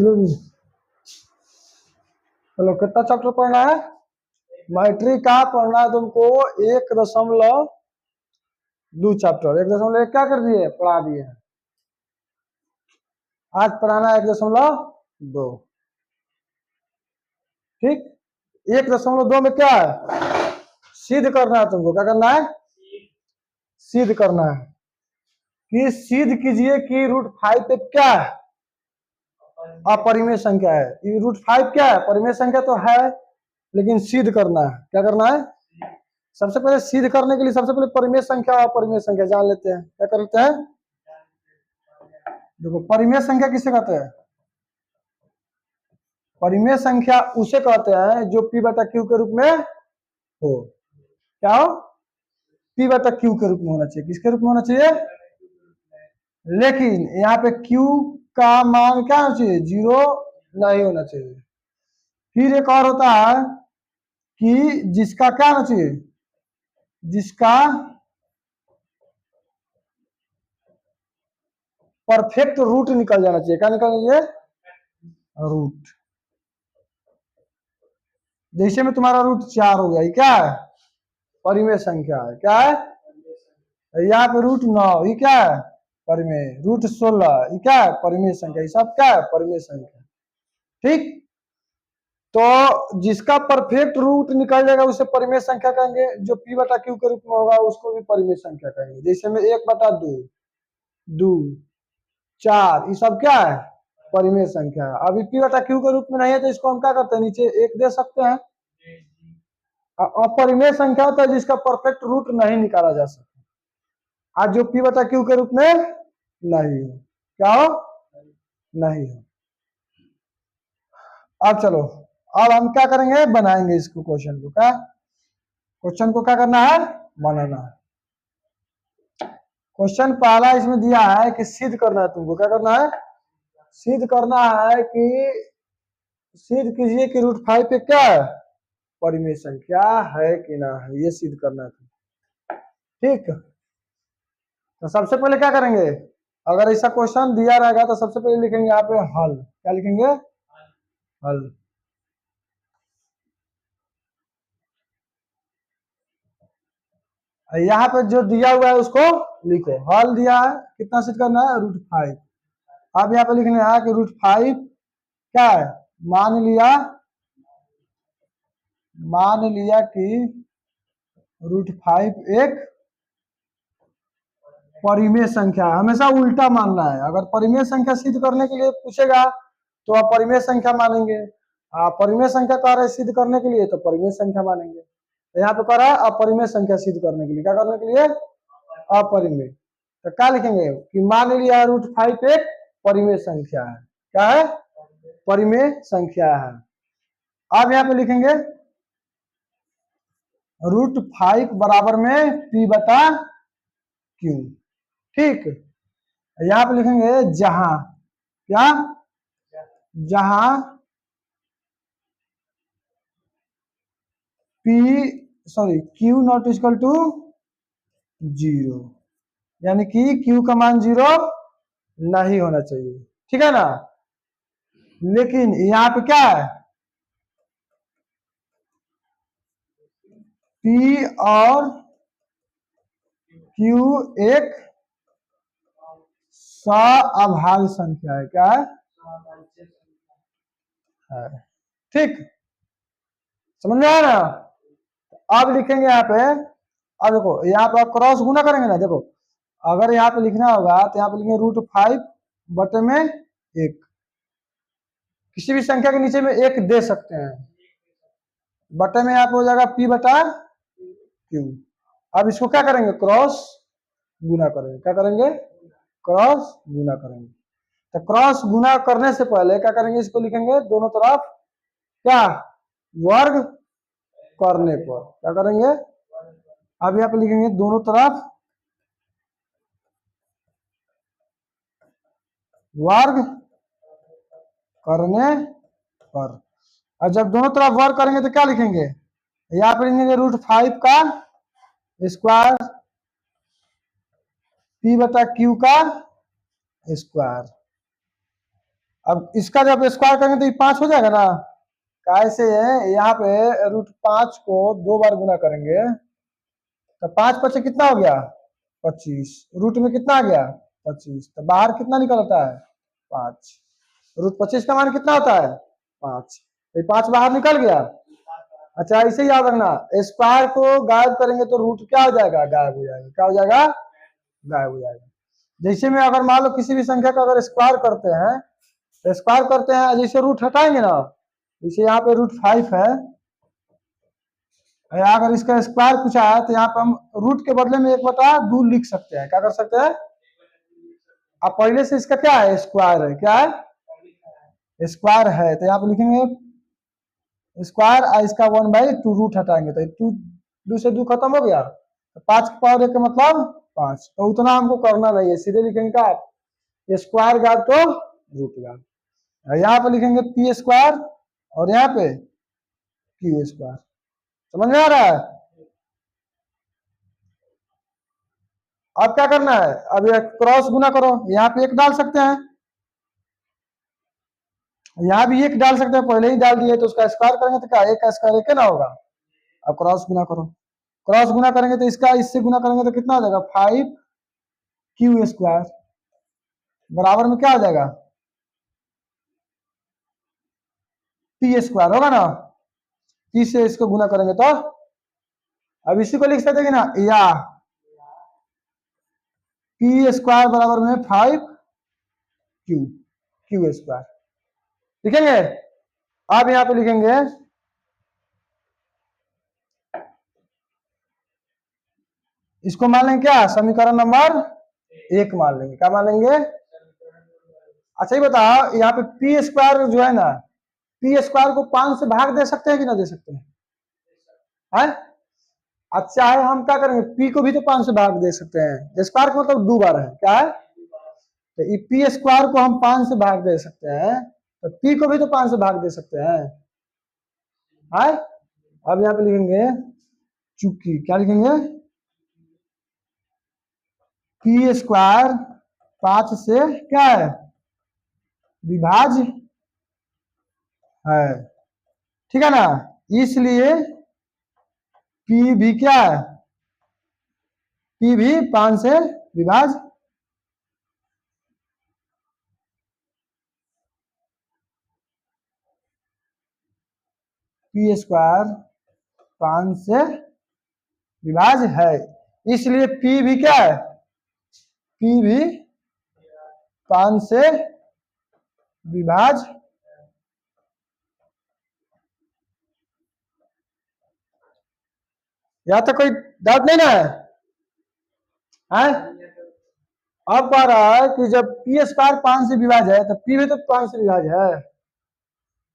चलो कितना चैप्टर पढ़ना है? मैट्रिक का पढ़ना है तुमको 1.2 चैप्टर। 1.1 क्या कर दिए? पढ़ा दिए। आज पढ़ाना 1.2। ठीक, 1.2 में क्या है? सिद्ध करना है तुमको। क्या करना है? सिद्ध करना है कि सिद्ध कीजिए कि √5 पे क्या है? अपरिमेय संख्या है। ये √5 क्या है? परिमेय संख्या तो है, लेकिन सिद्ध करना है। क्या करना है? सबसे पहले सिद्ध करने के लिए सबसे पहले परिमेय संख्या और अपरिमेय संख्या जान लेते हैं। क्या करते हैं? देखो, परिमेय संख्या किसे कहते हैं? परिमेय संख्या उसे कहते हैं जो P/Q के रूप में हो। क्या हो? P/Q के रूप में होना चाहिए। किसके रूप में होना चाहिए? लेकिन यहाँ पे Q का मान क्या होना चाहिए? 0 नहीं होना चाहिए। फिर एक और होता है कि जिसका क्या होना चाहिए? जिसका परफेक्ट रूट निकल जाना चाहिए। क्या निकल चाहिए? रूट। जैसे में तुम्हारा √4 हो गया, ये क्या है? परिमेय संख्या है। क्या है? यहाँ पे √9, ये क्या है? परिमेय। √16, ये क्या है? परिमेय संख्या। ये सब क्या है? परिमेय संख्या। ठीक, तो जिसका परफेक्ट रूट निकल जाएगा उसे परिमेय संख्या कहेंगे। जो P/Q के रूप में होगा उसको भी परिमेय संख्या कहेंगे। जैसे में 1/2, 2, 4, ये सब क्या है? परिमेय संख्या है। अभी P/Q के रूप में नहीं है तो इसको हम क्या करते हैं? नीचे 1 दे सकते हैं। अपरिमेय संख्या होता है जिसका परफेक्ट रूट नहीं निकाला जा सकता। आज जो P/Q के रूप में नहीं हो। क्या हो? नहीं हो। अब चलो, अब हम क्या करेंगे? बनाएंगे इसको, क्वेश्चन को। क्या क्वेश्चन को क्या करना है? बनाना है। क्वेश्चन पहला इसमें दिया है कि सिद्ध करना है तुमको। क्या करना है? सिद्ध करना है कि सिद्ध कीजिए कि √5 पे क्या है? परिमेय संख्या है कि ना है, ये सिद्ध करना है। ठीक, तो सबसे पहले क्या करेंगे? अगर ऐसा क्वेश्चन दिया रहेगा तो सबसे पहले लिखेंगे यहाँ पे हल। क्या लिखेंगे? हल। यहाँ पे जो दिया हुआ है उसको लिखो। हल दिया है, कितना सिद्ध करना है? √5। अब यहाँ पे लिखना है कि √5 क्या है? मान लिया कि √5 एक परिमेय संख्या है। हमेशा उल्टा मानना है। अगर परिमेय संख्या सिद्ध करने के लिए पूछेगा तो आप परिमेय संख्या मानेंगे। परिमेय संख्या कह रहे सिद्ध करने के लिए तो परिमेय संख्या मानेंगे। तो यहाँ पे कह रहा है अपरिमेय संख्या सिद्ध करने के लिए। क्या करने के लिए? अपरिमेय। तो क्या लिखेंगे कि मान लिया √5 एक परिमेय संख्या है। क्या है? परिमेय संख्या है। अब यहाँ पे लिखेंगे √5 बराबर में P/Q। ठीक, यहाँ पे लिखेंगे जहां क्या? जहां Q नॉट इक्वल टू 0, यानी कि Q का मान 0 नहीं होना चाहिए। ठीक है ना? लेकिन यहाँ पे क्या है? P और Q एक सअभाज्य संख्या है। क्या है? ठीक, समझ में आया ना? अब लिखेंगे यहाँ पे, अब देखो यहाँ पे आप क्रॉस गुना करेंगे ना। देखो, अगर यहाँ पे लिखना होगा तो यहाँ पे लिखेंगे √5 बटे में 1। किसी भी संख्या के नीचे में 1 दे सकते हैं। बटे में यहाँ पे हो जाएगा P/Q। अब इसको क्या करेंगे? क्रॉस गुना करेंगे। क्या करेंगे? क्रॉस गुना करेंगे। तो क्रॉस गुना करने से पहले क्या करेंगे? इसको लिखेंगे दोनों तरफ क्या? वर्ग करने पर। क्या करेंगे? अब यहाँ पे लिखेंगे दोनों तरफ वर्ग करने पर। और जब दोनों तरफ वर्ग करेंगे तो क्या लिखेंगे? यहाँ पे लिखेंगे √5 का स्क्वायर P/Q का स्क्वायर। अब इसका जब स्क्वायर करेंगे तो ये 5 हो जाएगा ना। कैसे है, यहाँ पे √5 को 2 बार गुना करेंगे तो 5 5 कितना हो गया 25, रूट में कितना आ गया 25, तो बाहर कितना निकलता है 5, √25 का मान कितना होता है 5, तो 5 बाहर निकल गया। अच्छा इसे याद रखना, स्क्वायर को गायब करेंगे तो रूट क्या हो जाएगा गायब हो जाएगा, क्या हो जाएगा गायब हो जाएगा। जैसे में अगर मान लो किसी भी संख्या का अगर स्क्वायर करते हैं तो स्क्वायर करते हैं जैसे रूट हटाएंगे ना, जैसे यहाँ पे √5 है, अगर इसका स्क्वायर पूछा है तो यहाँ पे हम रूट के बदले में 1/2 लिख सकते हैं, क्या कर सकते हैं। अब पहले से इसका क्या है स्क्वायर है, क्या है स्क्वायर है, तो यहाँ पे लिखेंगे स्क्वायर, इसका 1/2 रूट हटाएंगे तो 2 से 2 खत्म हो गया, तो 5 की पावर 1 का मतलब 5, तो उतना हमको करना नहीं है, सीधे लिखेंगे क्या स्क्वायर गायब तो रूट गायब। यहाँ पे लिखेंगे पी स्क्वायर और यहाँ पे क्यू स्क्वायर, समझ में आ रहा है। अब क्या करना है, अब ये क्रॉस गुना करो, यहाँ पे 1 डाल सकते हैं, यहाँ भी 1 डाल सकते हैं, पहले ही डाल दिए तो उसका स्क्वायर करेंगे तो क्या 1 का स्क्वायर 1 ना होगा। अब क्रॉस गुना करो, क्रॉस गुना करेंगे तो इसका इससे गुना करेंगे तो कितना हो जाएगा 5 क्यू स्क्वायर बराबर में क्या हो जाएगा पी स्क्वायर होगा ना। पी से इसको गुना करेंगे तो अब इसी को लिख सकते हैं ना, या पी स्क्वायर बराबर में 5 क्यू स्क्वायर लिखेंगे। अब यहाँ पे लिखेंगे इसको मान लेंगे क्या समीकरण नंबर 1 मान लेंगे, क्या मान लेंगे। अच्छा ये बताओ यहाँ पे पी स्क्वायर जो है ना, पी स्क्वायर को 5 से भाग दे सकते हैं कि ना दे सकते हैं। अच्छा है हम क्या करेंगे, पी को भी तो 5 से भाग दे सकते हैं, स्क्वायर का मतलब 2 बार है, क्या है तो ये पी स्क्वायर को हम 5 से भाग दे सकते हैं, तो पी को भी तो 5 से भाग दे सकते हैं। अब यहाँ पे लिखेंगे चूंकि, क्या लिखेंगे पी स्क्वायर 5 से क्या है विभाज्य है, ठीक है ना, इसलिए पी भी क्या है पी भी 5 से विभाज्य पी स्क्वायर 5 से विभाज्य है, इसलिए पी भी क्या है पी भी 5 से विभाज्य यहाँ तक कोई डाउट नहीं ना है। अब कह रहा है कि जब पी स्क्वायर 5 से विभाज्य है तो पी भी तो 5 से विभाज्य है,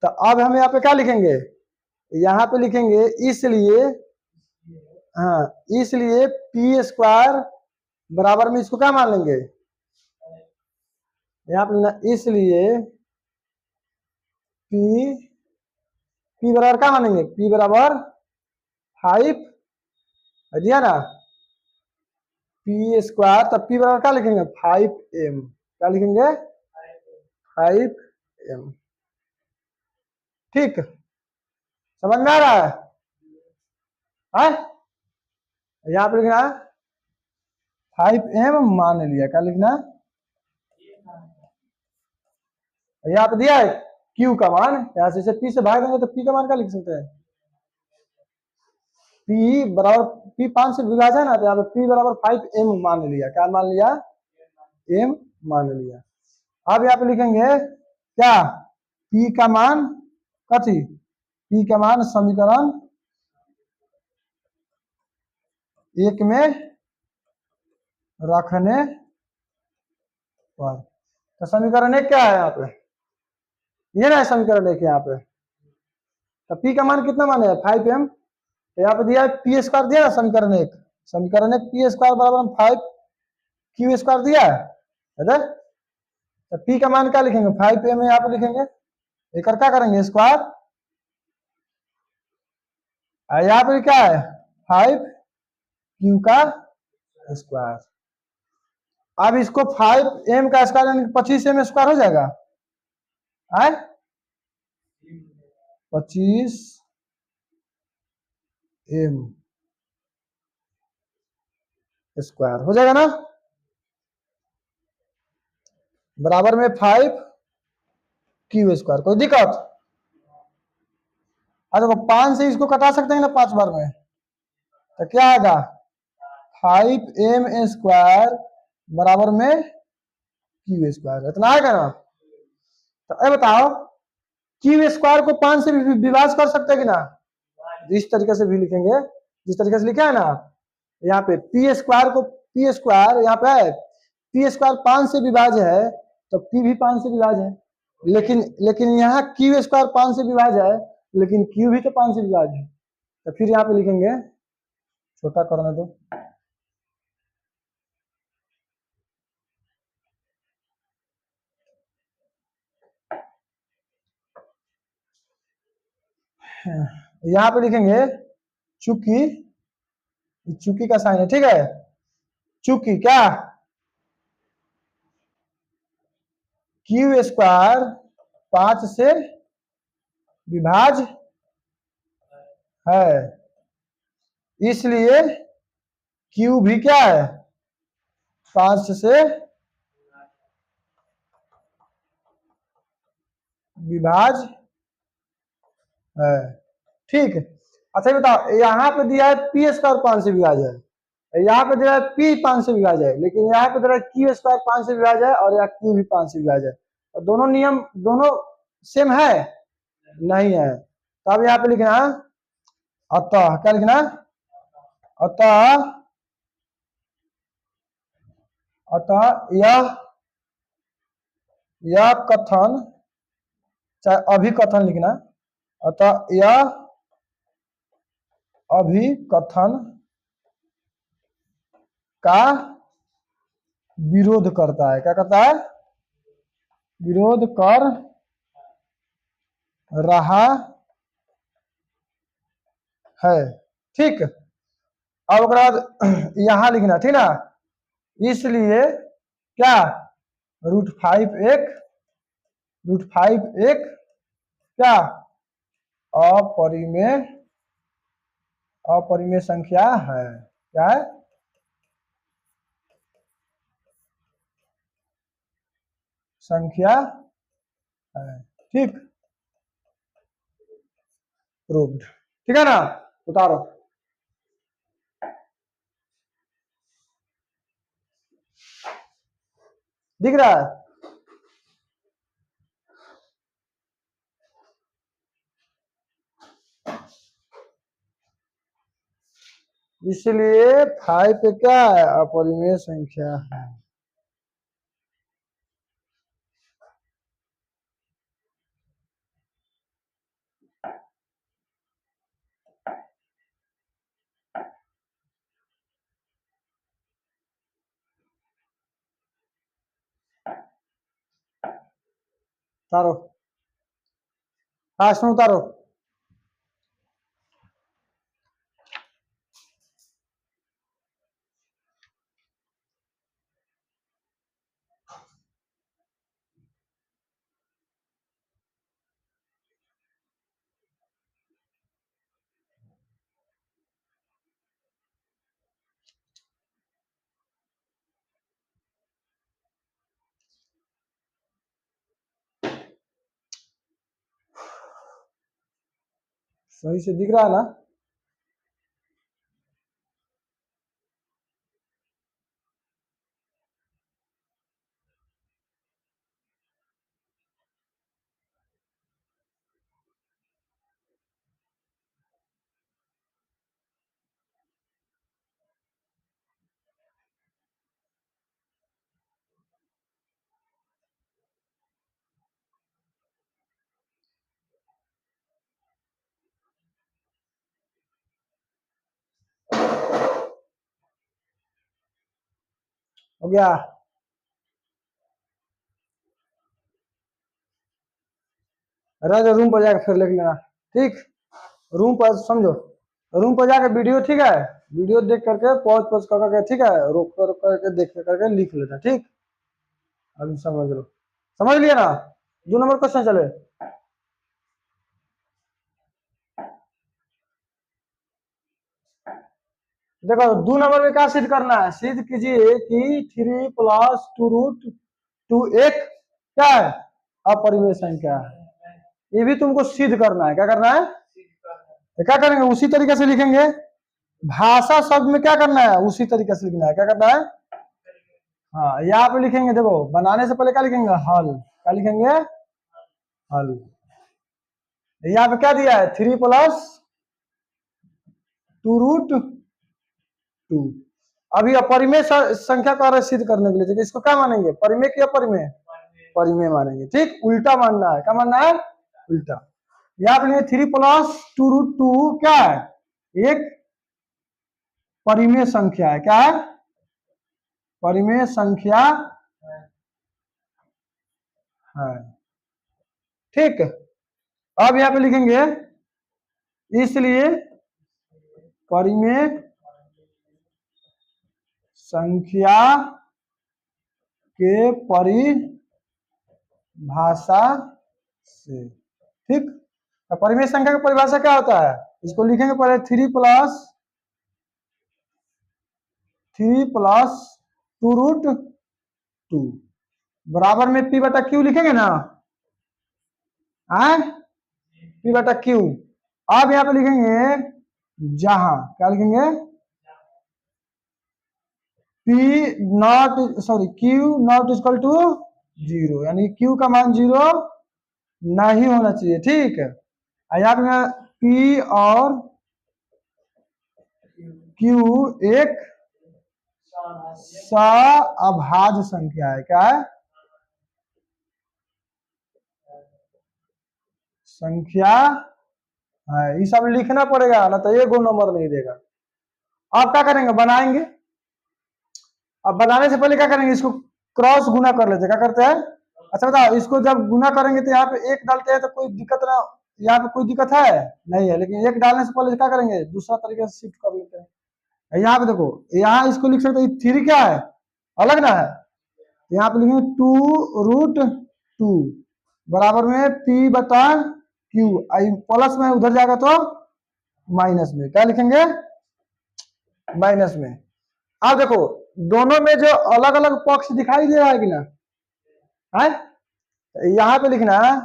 तो अब हम यहाँ पे क्या लिखेंगे, यहाँ पे लिखेंगे इसलिए, हाँ इसलिए पी स्क्वायर बराबर में इसको क्या मान लेंगे, यहाँ पे इसलिए पी पी बराबर क्या मानेंगे, पी बराबर 5 दिया ना पी स्क्वायर, तब पी बराबर क्या लिखेंगे 5m, क्या लिखेंगे 5m, ठीक समझ में आ रहा है। यहाँ पे लिखना 5m मान लिया, क्या लिखना यहाँ पे दिया है q का मान, यहाँ से p से भाग देंगे तो p का मान क्या लिख सकते हैं, p बराबर p 5 से विभाजन है ना, तो यहाँ पे p बराबर 5m मान लिया, क्या मान लिया m मान लिया। अब यहाँ पे लिखेंगे क्या p का मान कथी, p का मान समीकरण 1 में रखने पर, तो समीकरण 1 क्या है यहाँ पे, ये ना समीकरण 1 यहाँ पे, तो p का मान कितना माने 5m, यहाँ पे दिया पी स्क्वायर दिया ना समीकरण 1, समीकरण 1 पी स्क्वायर बराबर 5 क्यू स्क्वायर दिया है, तो पी का मान क्या लिखेंगे 5m यहाँ पे लिखेंगे, एक क्या करेंगे स्क्वायर, यहाँ पे क्या है 5q का स्क्वायर। अब इसको 5m का स्क्वायर यानी 25m स्क्वायर हो जाएगा, है 25m स्क्वायर हो जाएगा ना, बराबर में 5q स्क्वायर। कोई दिक्कत? देखो 5 से इसको कटा सकते हैं ना 5 बार में, तो क्या आएगा 5m स्क्वायर बराबर में q स्क्वायर, इतना आएगा ना। तो ये बताओ q स्क्वायर को 5 से विभाजित कर सकते हैं कि ना, इस तरीके से भी लिखेंगे, जिस तरीके से लिखा है ना यहाँ पे p स्क्वायर को, p स्क्वायर यहाँ पे है, p स्क्वायर 5 से विभाज्य है तो p भी 5 से विभाज्य है, लेकिन यहाँ q स्क्वायर 5 से विभाज्य है लेकिन q भी तो 5 से विभाज्य है, तो फिर यहाँ पे लिखेंगे, छोटा करने दो, यहाँ पे लिखेंगे चूंकि का साइन है, ठीक है, चूंकि क्या q स्क्वायर 5 से विभाज्य है, इसलिए q भी क्या है 5 से विभाज्य है, ठीक। अच्छा बताओ यहाँ पे दिया है p स्क्वायर 5 से विभाज्य है, यहाँ पे दिया है p 5 से विभाज्य है, लेकिन यहाँ पे दिया है q स्क्वायर 5 से विभाज्य है और यहाँ q भी 5 से विभाज्य है, तो दोनों नियम दोनों सेम है नहीं है, तो अब यहाँ पे लिखना अतः, क्या लिखना अतः, यह कथन, चाहे अभिकथन लिखना, अतः यह अभिकथन का विरोध करता है, क्या करता है विरोध कर रहा है, ठीक। अब उसके बाद यहां लिखना, ठीक ना, इसलिए क्या √5 एक क्या अपरिमेय संख्या है, क्या है संख्या है, ठीक, प्रूव्ड, ठीक है ना, उतारो। दिख रहा है? इसलिए 5 पे क्या है अपरिमेय संख्या है, उतारो, फास्ट में उतारो। सही से दिख रहा है ना? हो गया? रूम पर जाकर फिर लिख लेना, ठीक, रूम पर समझो, रूम पर जाकर वीडियो, ठीक है, वीडियो देख करके पॉज करके, ठीक है, रोक करके देख करके लिख लेना, ठीक। अभी समझ लो, समझ लिया ना? 2 नंबर क्वेश्चन चले। देखो 2 नंबर में क्या सिद्ध करना है, सिद्ध कीजिए कि 3 प्लस 2 रूट 2 एक क्या है, अपरिमेय संख्या है। ये भी तुमको सिद्ध करना है। क्या करना है, तो क्या करेंगे, उसी तरीके से लिखेंगे। भाषा शब्द में क्या करना है, उसी तरीके से लिखना है। क्या करना है, हाँ यहाँ पे लिखेंगे। देखो बनाने से पहले क्या लिखेंगे, हल। क्या लिखेंगे, हल। यहाँ पे क्या दिया है, 3 प्लस 2 रूट 2। अभी अपरिमेय संख्या का सिद्ध करने के लिए तो इसको क्या मानेंगे, परिमेय की अपरिमेय, परिमेय मानेंगे। ठीक, उल्टा मानना है। क्या मानना है, उल्टा। यहाँ पे 3 प्लस 2 रूट 2 क्या है, एक परिमेय संख्या है। क्या है, परिमेय संख्या है। ठीक, अब यहाँ पे लिखेंगे इसलिए परिमेय संख्या के परिभाषा से। ठीक, तो परिमेय संख्या की परिभाषा क्या होता है, इसको लिखेंगे पहले 3 प्लस 2 रूट 2 बराबर में पी बटा क्यू लिखेंगे ना, पी बटा क्यू। अब यहाँ पे लिखेंगे जहां, क्या लिखेंगे, P not sorry Q not equal to 0, यानी क्यू का मान 0 नहीं होना चाहिए। ठीक है, यहाँ पे पी और क्यू एक सअभाज्य संख्या है। क्या है, संख्या है। ये सब लिखना पड़ेगा ना, तो ये 2 नंबर नहीं देगा। आप क्या करेंगे, बनाएंगे। अब बनाने से पहले क्या करेंगे, इसको क्रॉस गुना कर लेते हैं। क्या करते हैं, अच्छा बताओ, इसको जब गुना करेंगे तो यहाँ पे 1 डालते हैं तो कोई दिक्कत ना, यहाँ पे कोई दिक्कत है नहीं है, लेकिन 1 डालने से पहले क्या करेंगे, दूसरा तरीके से शिफ्ट कर लेते हैं। यहाँ पे देखो, यहाँ इसको लिख सकते हैं 3 क्या है, अलग ना है, यहाँ पे लिखेंगे 2 रूट 2 बराबर में पी बटा क्यू। प्लस में उधर जाएगा तो माइनस में। क्या लिखेंगे, माइनस में। अब देखो दोनों में जो अलग अलग पक्ष दिखाई दे रहा है कि ना, है, यहाँ पे लिखना है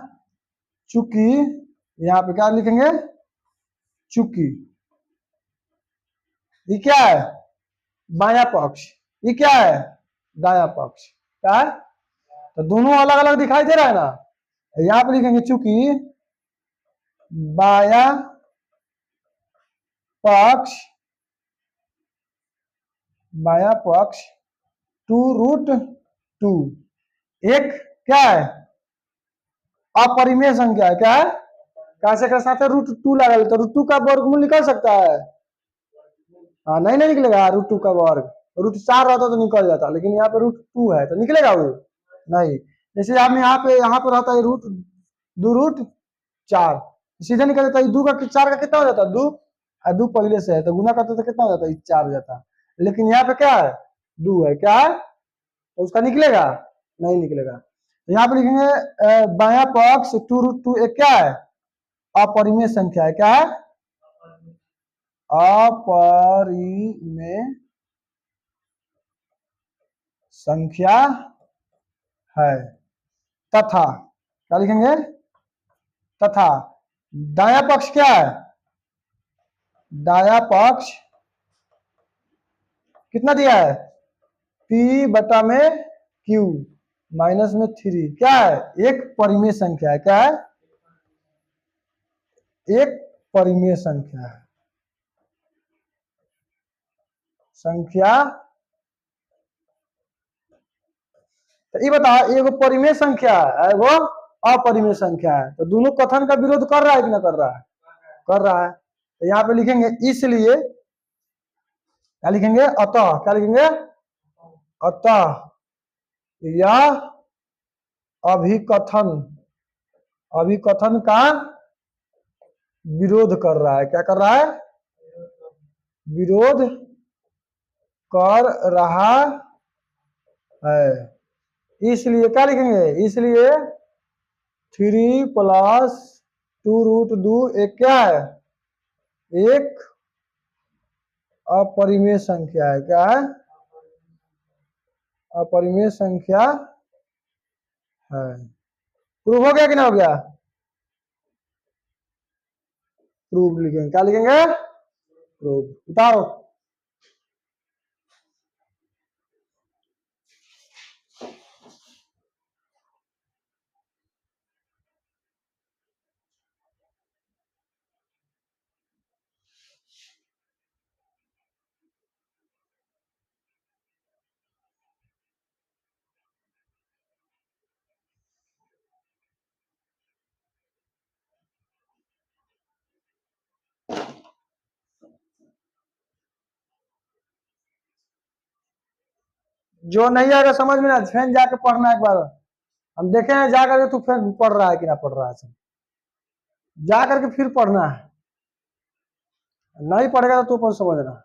चूंकि, यहाँ पे क्या लिखेंगे, चूंकि ये क्या है, बायां पक्ष, ये क्या है, दायां पक्ष। क्या है, तो दोनों अलग अलग दिखाई दे रहा है ना, यहाँ पे लिखेंगे चूंकि बायां पक्ष, बायां पक्ष 2 रूट 2 एक क्या है, अपरिमेय संख्या है। क्या है, कैसे के साथ रूट 2 लगा ले तो रूट 2 का वर्गमूल निकल सकता है, हाँ नहीं नहीं निकलेगा रूट 2 का वर्ग। रूट 4 रहता तो निकल जाता, लेकिन यहाँ पे रूट 2 है तो निकलेगा वो नहीं। जैसे हम यहाँ पे रहता है रूट 2 रूट 4, सीधे निकल जाता है। 2 का 4 का कितना हो जाता है, 2, 2 पहले से है तो गुना करते तो कितना हो जाता है, 4 हो जाता है। लेकिन यहाँ पे क्या है, 2 है। क्या है, तो उसका निकलेगा नहीं निकलेगा। तो यहाँ पे लिखेंगे बायां पक्ष 2 रूट 2 एक क्या है, अपरिमेय संख्या है। क्या है, अपरिमेय संख्या है। तथा क्या लिखेंगे, तथा दायां पक्ष क्या है, दायां पक्ष कितना दिया है, पी बटा में क्यू माइनस में 3 क्या है, एक परिमेय संख्या है। क्या है, एक परिमेय संख्या है। संख्या, तो ये बताओ एगो परिमेय संख्या है वो अपरिमेय संख्या है, तो दोनों कथन का विरोध कर रहा है कि ना कर रहा है, कर रहा है। तो यहाँ पे लिखेंगे इसलिए, क्या लिखेंगे, अतः, क्या लिखेंगे, अतः यह अभिकथन, अभिकथन का विरोध कर रहा है। क्या कर रहा है, विरोध कर रहा है। इसलिए क्या लिखेंगे, इसलिए 3 + 2√2 एक क्या है? एक अपरिमेय संख्या है। क्या है? अपरिमेय संख्या है। प्रूफ हो गया कि ना हो गया? प्रूफ लिखेंगे। क्या लिखेंगे? प्रूफ। उतारो। जो नहीं आएगा समझ में ना, फिर जाके पढ़ना एक बार। हम देखे हैं जाकर के तू फिर पढ़ रहा है कि ना पढ़ रहा है। सब जा करके फिर पढ़ना है। नहीं पढ़ेगा तो तू अपन समझना।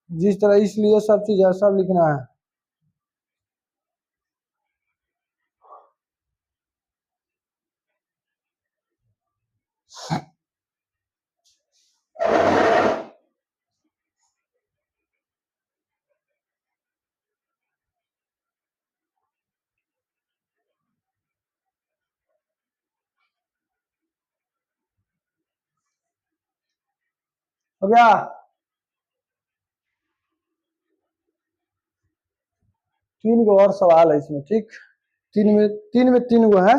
जिस तरह इसलिए सब चीज है, सब लिखना है। हो गया? 3 गो और सवाल है इसमें। ठीक, 3 में 3 गो है।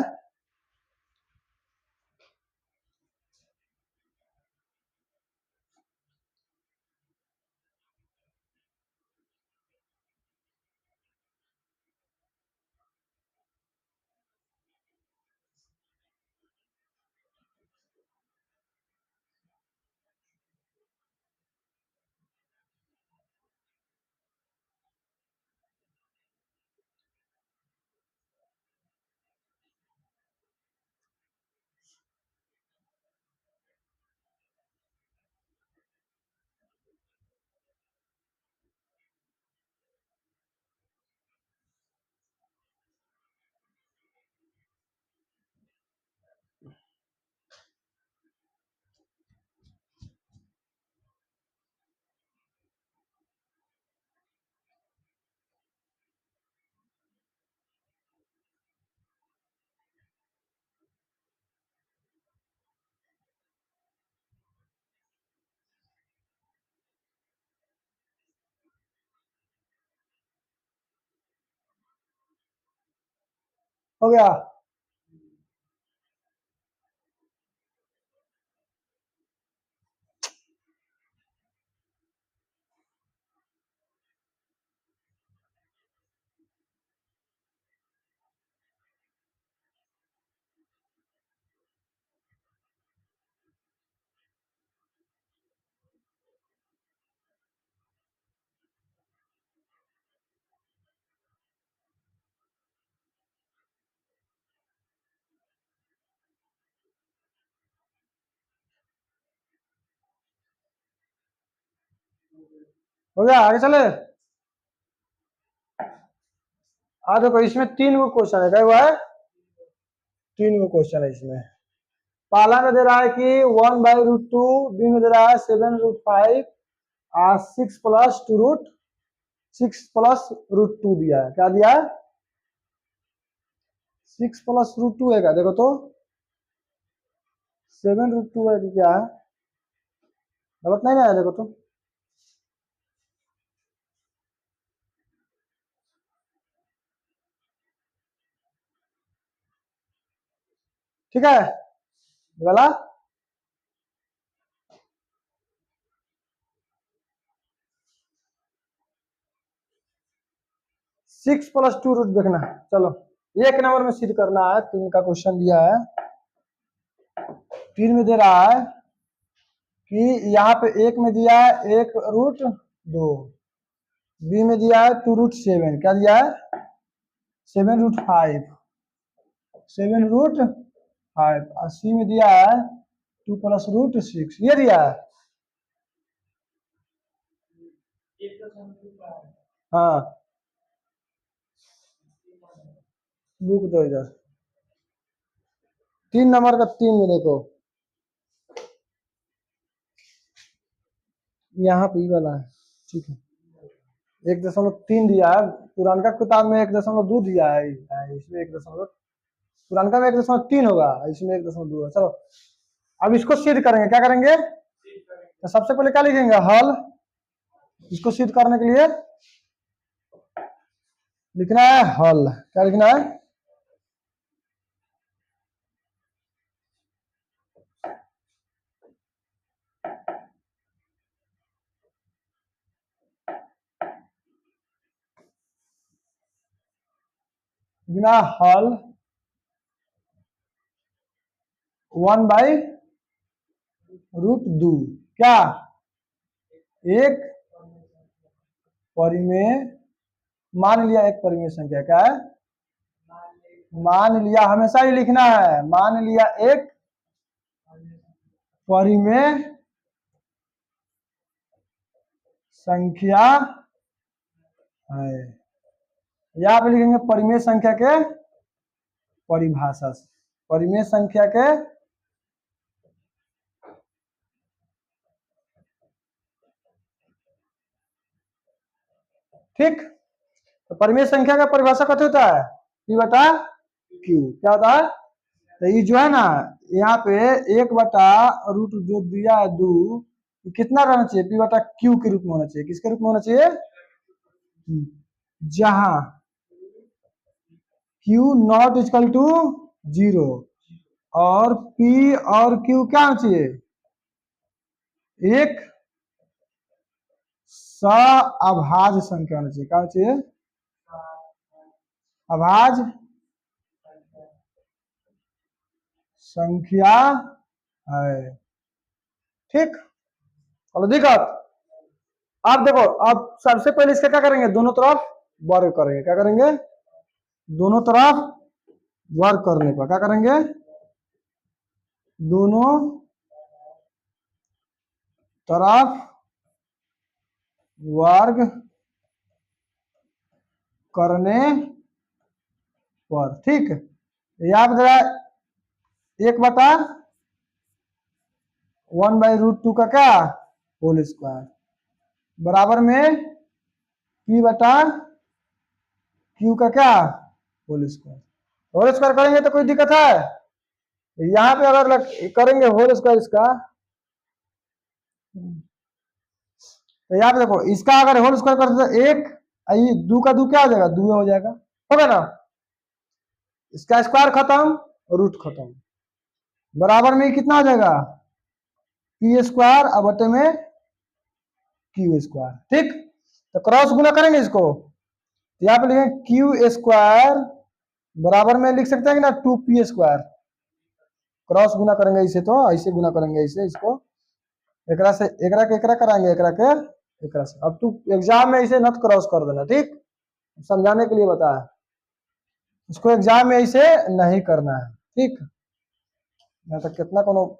हो गया? हो गया? आगे चले। देखो इसमें 3 गो क्वेश्चन है। क्या हुआ है? 3 गो क्वेश्चन है इसमें। पहला में दे रहा है कि 1/√2, बी में दे रहा है 7√5, 6 + √2 दिया है। क्या दिया है? 6 + √2 है। क्या देखो तो 7√2 है कि क्या है? गलत नहीं है? देखो तो ठीक है, ये वाला 6 + 2 रूट देखना है। चलो 1 नंबर में सिद्ध करना है, 3 का क्वेश्चन दिया है। 3 में दे रहा है कि यहाँ पे 1 में दिया है 1 रूट 2, बी में दिया है 2 रूट 7, क्या दिया है 7 रूट 5, 7 रूट 5, और सी में दिया है 2 + रूट 6, ये दिया है। हाँ बुक दो इधर, 3 नंबर का 3 में देखो, यहाँ पे वाला है, ठीक है। 1.3 दिया है, पुरानका किताब में 1.2 दिया है, इसमें 1. पुरानका में 1.3 होगा, इसमें 1.2 है। चलो अब इसको सिद्ध करेंगे, क्या करेंगे, तो सबसे पहले क्या लिखेंगे, हल। इसको सिद्ध करने के लिए लिखना है हल, क्या लिखना है, लिखना हल 1/√2, क्या एक परिमेय, मान लिया एक परिमेय संख्या, क्या है, मान लिया, हमेशा ही लिखना है, मान लिया एक परिमेय संख्या है। यहाँ पे लिखेंगे परिमेय संख्या के परिभाषा से, परिमेय संख्या के ठीक। तो परिमेय संख्या का परिभाषा कैसे होता है, P बटा Q, क्या होता है, तो ये जो है ना, यहाँ पे 1/√, जो दिया है 2, कितना रहना चाहिए, P बटा Q के रूप में होना चाहिए, किसके रूप में होना चाहिए, जहां Q नॉट इक्वल टू 0 और P और Q क्या होना चाहिए, एक सअभाज्य संख्या होना चाहिए, क्या होना चाहिए, अभाज्य संख्या है, ठीक। चलो दिक्कत, अब देखो, अब सबसे पहले इसका क्या करेंगे, दोनों तरफ वर्ग करेंगे, क्या करेंगे, दोनों तरफ वर्ग करने पर क्या करेंगे, दोनों तरफ वर्ग करने पर, ठीक। याद जरा 1/√2 का क्या होल स्क्वायर बराबर में P बटा Q का क्या होल स्क्वायर, होल स्क्वायर करेंगे तो कोई दिक्कत है, यहाँ पे अगर करेंगे होल स्क्वायर इसका, तो यहाँ पे देखो, इसका अगर होल स्क्वायर करते तो 1, 2 का 2 क्या हो जाएगा, 2 हो जाएगा, होगा ना, इसका स्क्वायर खत्म, रूट खत्म, बराबर में कितना हो जाएगा, P स्क्वायर अब बटे में Q स्क्वायर, ठीक। तो क्रॉस गुना करेंगे इसको, यहाँ पे लिखेंगे Q स्क्वायर बराबर में लिख सकते हैं कि ना 2P स्क्वायर, क्रॉस गुना करेंगे इसे, तो ऐसे गुना करेंगे इसे, इसको एकरा से एकरा के एकरा कराएंगे, एकरा के एकरा से। अब तू एग्जाम में इसे नट क्रॉस कर देना, ठीक, समझाने के लिए बताया, इसको एग्जाम में इसे नहीं करना है, ठीक, नहीं तो कितना कोनो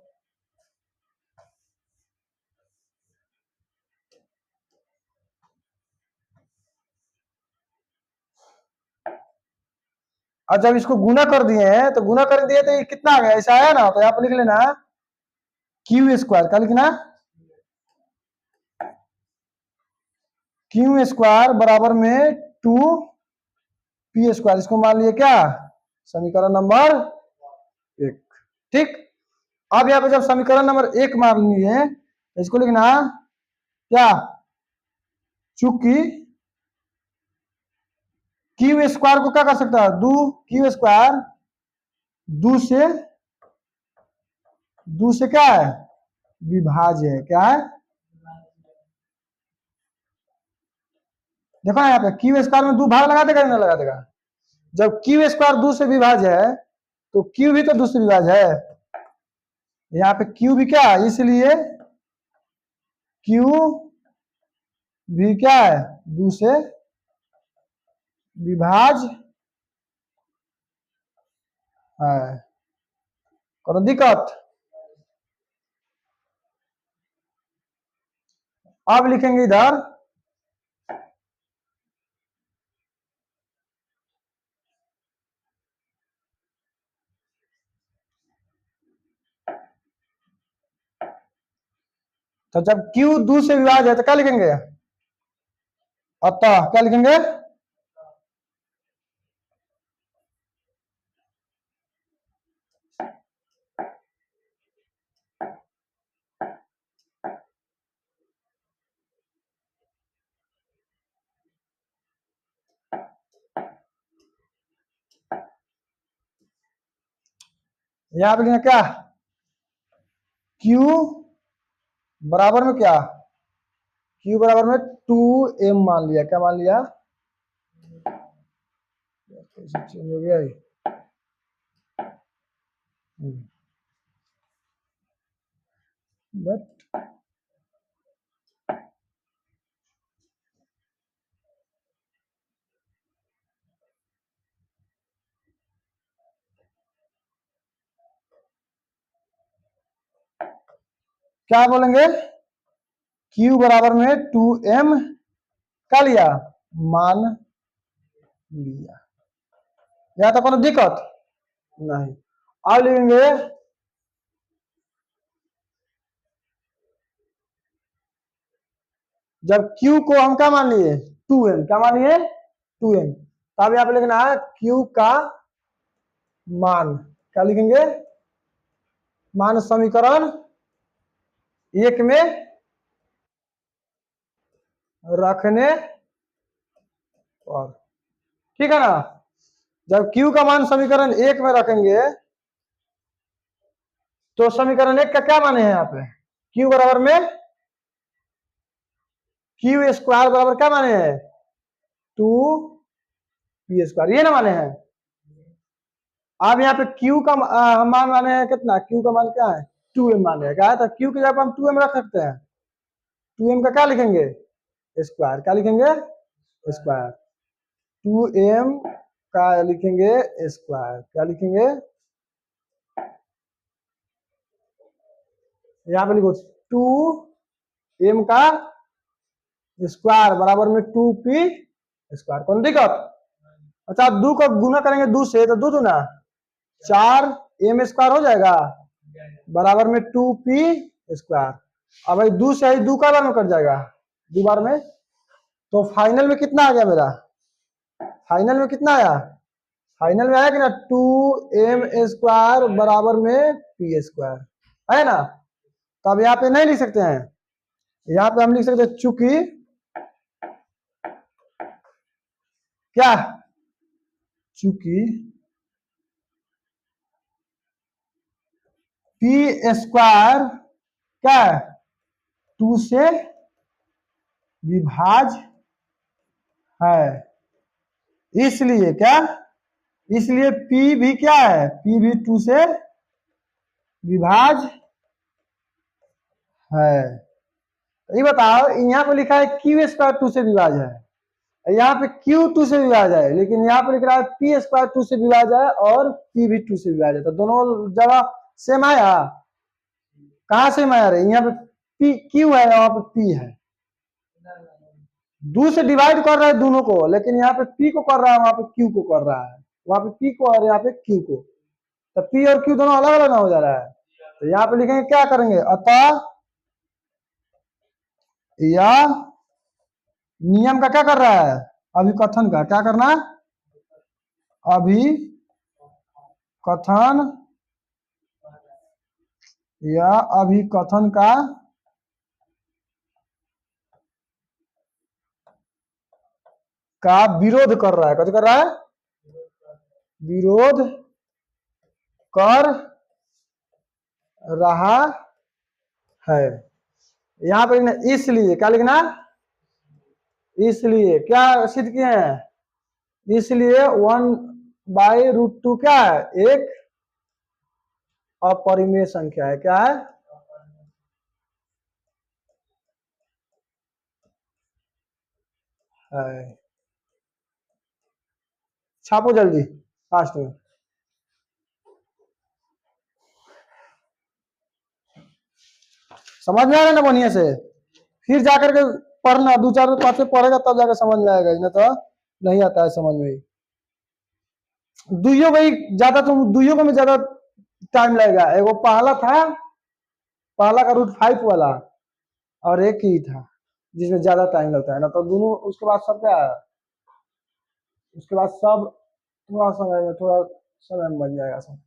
और जब इसको गुना कर दिए हैं, तो गुना कर दिए तो ये कितना आ गया, ऐसा आया ना, तो यहाँ पे लिख लेना Q स्क्वायर, क्या लिखना, Q स्क्वायर बराबर में 2P स्क्वायर, इसको मान लिए क्या, समीकरण नंबर 1, ठीक। अब यहाँ पे जब समीकरण नंबर 1 मान लिए, तो इसको लिखना क्या, चूंकि Q स्क्वायर को क्या कर सकता है, 2Q स्क्वायर 2 से दो से क्या है, विभाज्य है। क्या है, देखो ना यहाँ पे क्यू स्क्वायर में दो भाग लगा देगा नहीं लगा देगा। जब क्यू स्क्वायर दो से विभाज्य है तो क्यू भी तो दो से विभाज्य है। यहाँ पे क्यू भी क्या है, इसलिए क्यू भी क्या है, दो से विभाज्य है। करो दिक्कत। अब लिखेंगे इधर तो जब क्यू दो से विभाज्य है तो क्या लिखेंगे, अतः क्या लिखेंगे, यहां पे लिखेंगे क्या, क्यू बराबर में क्या, क्यू बराबर में 2m मान लिया। क्या मान लिया, चेंज हो गया ये। बट क्या बोलेंगे, Q बराबर में 2m क्या लिया, मान लिया। या तो कोई दिक्कत नहीं। अब लिखेंगे जब Q को हम क्या मान लिए, 2m। क्या मान लिए, 2m। तब यहाँ पे लिखना है Q का मान। क्या लिखेंगे, मान समीकरण एक में रखने पर। ठीक है ना। जब Q का मान समीकरण एक में रखेंगे तो समीकरण एक का क्या माने हैं यहाँ पे, Q बराबर में Q स्क्वायर बराबर क्या माने हैं, 2p स्क्वायर, ये ना माने हैं। अब यहाँ पे Q का मान माने हैं कितना, Q का मान क्या है, 2m माने हैं। क्या है, तो Q की जगह पर हम 2m रख सकते हैं। 2m का क्या लिखेंगे, स्क्वायर। क्या लिखेंगे, स्क्वायर। 2m का लिखेंगे स्क्वायर। क्या लिखेंगे, यहाँ पे लिखो 2m का स्क्वायर बराबर में 2p स्क्वायर। कौन दिक्कत। अच्छा, दो को गुना करेंगे दो से तो दो दूना 4m स्क्वायर हो जाएगा बराबर में 2p स्क्वायर। अब भाई दो से दो का बार में कट जाएगा, दो बार में। तो फाइनल में कितना आ गया मेरा, फाइनल में कितना आया, फाइनल में आया कि ना 2m स्क्वायर बराबर में p स्क्वायर है ना। तो अब यहाँ पे नहीं लिख सकते हैं, यहाँ पे हम लिख सकते हैं चूंकि क्या, चूंकि p स्क्वायर क्या है, 2 से विभाज्य है, इसलिए क्या, इसलिए p भी क्या है, p भी 2 से विभाज्य है। ये बताओ, यहाँ पे लिखा है क्यू स्क्वायर 2 से विभाज्य है, यहाँ पे क्यू 2 से विभाज्य है, लेकिन यहाँ पे लिख रहा है पी स्क्वायर 2 से विभाज्य है और पी भी 2 से विभाज्य है। तो दोनों जगह सेम आया, कहाँ सेम आया रहे, यहाँ पे पी क्यू है, वहां पे पी है। 2 से डिवाइड कर रहा है दोनों को, लेकिन यहाँ पे पी को कर रहा है, वहां पे क्यू को कर रहा है, वहां पे पी को और यहाँ पे क्यू को। तो पी और क्यू दोनों अलग अलग ना हो जा रहा है। तो यहाँ पे लिखेंगे क्या करेंगे, अतः यह नियम का क्या कर रहा है, अभिकथन का क्या करना, अभिकथन या अभिकथन का विरोध कर रहा है। कैसे कर रहा है, विरोध कर रहा है। यहां पर लिखना इसलिए, क्या लिखना, इसलिए क्या सिद्ध किए हैं, इसलिए 1/√2 क्या है, एक अपरिमेय संख्या है। क्या है? छापो जल्दी फास्ट में। समझ में आ रहा है ना बढ़िया से, फिर जाकर के पढ़ना, 2-4 पाँच पढ़ेगा तब जाकर समझ में आएगा, नहीं तो नहीं आता है समझ में। दुइयों भाई ज्यादा, तुम दुइयों को में ज्यादा टाइम लगेगा। एगो पहला था, पहला का √5 वाला, और एक ही था जिसमें ज्यादा टाइम लगता है ना, तो दोनों उसके बाद सब क्या है, उसके बाद सब थोड़ा समय में, थोड़ा समय में बन जाएगा सब।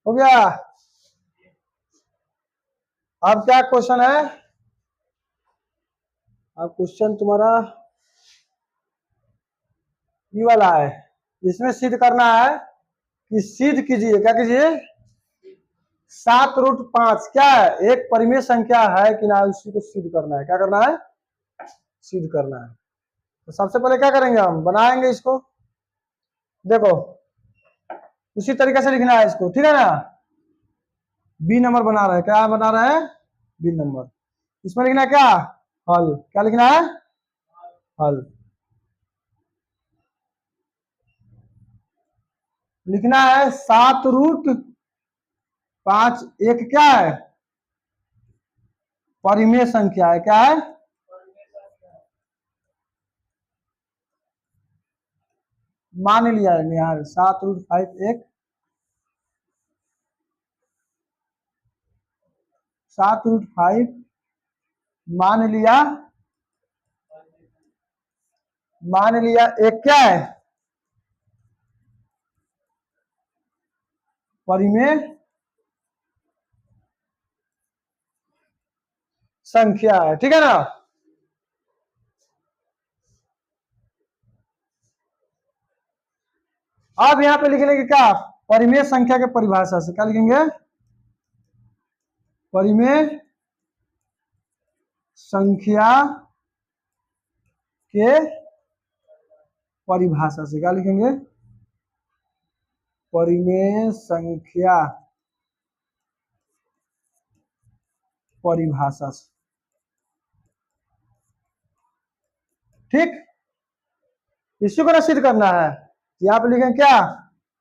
हो गया? अब क्या क्वेश्चन है, अब क्वेश्चन तुम्हारा ये वाला है, इसमें सिद्ध करना है कि सिद्ध कीजिए, क्या कीजिए, 7√5 क्या है, एक परिमेय संख्या है कि ना, उसी को सिद्ध करना है। क्या करना है, सिद्ध करना है। तो सबसे पहले क्या करेंगे, हम बनाएंगे इसको, देखो उसी तरीके से लिखना है इसको, ठीक है ना। बी नंबर बना रहे हैं, क्या बना रहे हैं, बी नंबर। इसमें लिखना है क्या, हल। क्या लिखना है, हल। लिखना है 7√5 एक क्या है, परिमेय संख्या है। क्या है, मान लिया है यार, 7√5 एक, 7√5 मान लिया, मान लिया एक क्या है, परिमेय संख्या है, ठीक है ना। अब यहां पे लिखने के क्या, परिमेय संख्या के परिभाषा से क्या लिखेंगे, परिमेय संख्या के परिभाषा से, क्या लिखेंगे, परिमेय संख्या परिभाषा से, ठीक। इसी को सिद्ध करना है, यहाँ पे लिखेंगे क्या,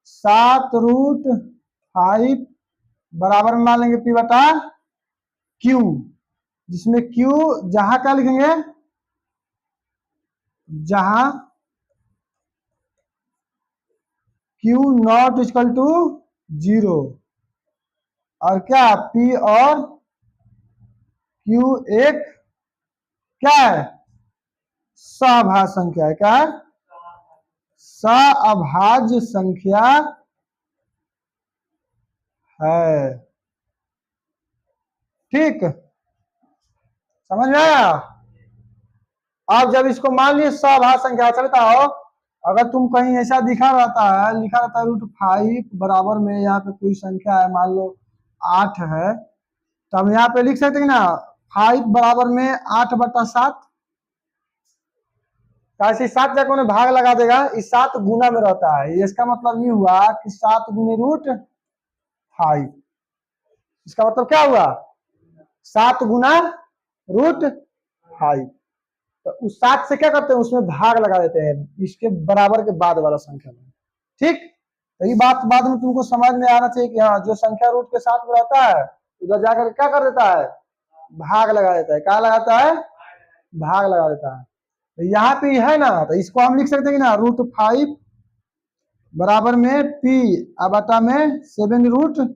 7√5 बराबर में मान लेंगे P बटा Q, जिसमें Q जहां क्या लिखेंगे, जहां Q नॉट इक्वल टू 0, और क्या P और Q एक क्या है, सभाज्य संख्या है। क्या है, सअभाज्य संख्या है। ठीक, समझ में आया? अब जब इसको मान लीजिए सअभाज्य संख्या, अच्छा बताओ, अगर तुम कहीं ऐसा लिखा रहता है √5 बराबर में यहाँ पे कोई संख्या है, मान लो 8 है, तो हम यहाँ पे लिख सकते हैं ना 5 बराबर में 8/7। ऐसे 7 जगह उन्हें भाग लगा देगा, इस 7 गुना में रहता है, इसका मतलब ये हुआ कि 7 गुने √5। इसका मतलब क्या हुआ? 7 गुना √5। तो उस 7 से क्या करते हैं, उसमें भाग लगा देते हैं, इसके बराबर के बाद वाला संख्या में। ठीक, तो ये बात बाद में तुमको समझ में आना चाहिए कि हाँ, जो संख्या रूट के साथ में रहता है उधर जाकर क्या कर देता है, भाग लगा देता है। क्या लगाता है? भाग लगा देता है। तो यहाँ पे है ना, तो इसको हम लिख सकते हैं कि ना √5 बराबर में p बटा में 7√q।